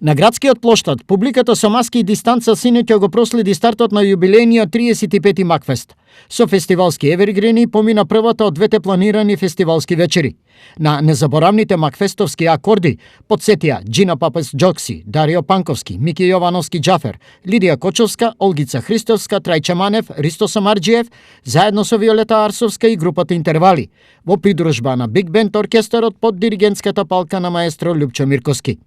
На градскиот плоштад, публиката со маски и дистанца синоќа го проследи стартот на јубилејниот 35-ти Макфест. Со фестивалски евергрени помина првата од двете планирани фестивалски вечери. На незаборавните макфестовски акорди подсетија Джина Папес Джокси, Дарио Панковски, Мики Јовановски Џафер, Лидија Кочовска, Олгица Христовска, Трајче Манев, Ристо Самарџиев, заедно со Виолета Арсовска и групата Интервали, во придружба на Биг Бенд оркестарот под диригентската палка на маестро Љупчо Мирковски.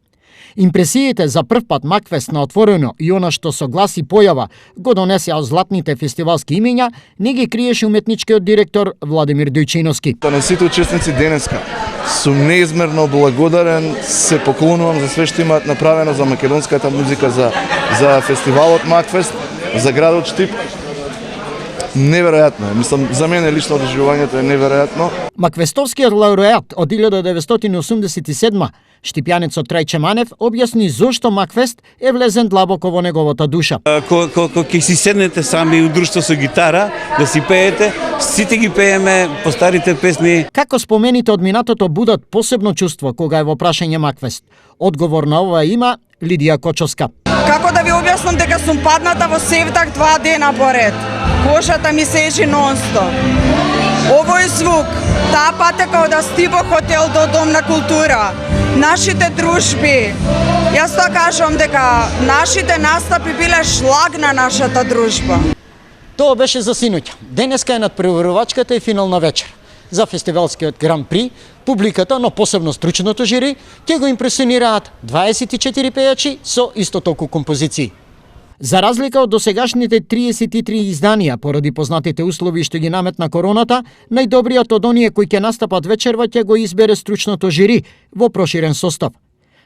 Импресиите за прв пат Макфест на отворено и она што со глас и појава го донесеа златните фестивалски имиња, не ги криеше уметничкиот директор Владимир Дојчиновски. На сите учесници денеска сум неизмерно благодарен, се поклонувам за све што имаат направено за македонската музика, за фестивалот Макфест, за градот Штип. Неверојатно е. Мислам, за мене лично доживувањето е неверојатно. Макфестовскиот лауреат од 1987 Штипјанецот Трајче Манев објасни зошто Макфест е влезен длабоко во неговата душа. Кога ќе си седнете сами у друштво со гитара, да си пеете, сите ги пееме по старите песни. Како спомените од минатото будат посебно чувство кога е во прашање Макфест? Одговор на ова има Лидија Кочовска. Како да ви објаснам дека сум падната во севтак 2 дена поред. Кошата ми сежи нон-стоп. Овој звук, таа патека од Астибо хотел до Дом на култура, нашите дружби. Јас тоа кажувам дека нашите настапи биле шлаг на нашата дружба. Тоа беше за синоќа. Денеска е надпреварувачката и финална вечер. За фестивалскиот Гран При, публиката, но посебно стручното жири, ќе го импресионираат 24 пејачи со исто толку композиции. За разлика од досегашните 33 изданија, поради познатите услови што ги наметна короната, најдобриот од оние кои ќе настапат вечерва ќе го избере стручното жири во проширен состав.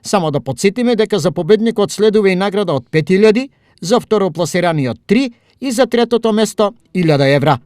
Само да подсетиме дека за победникот следува и награда од 5000, за второпласираниот 3 и за третото место 1000 евра.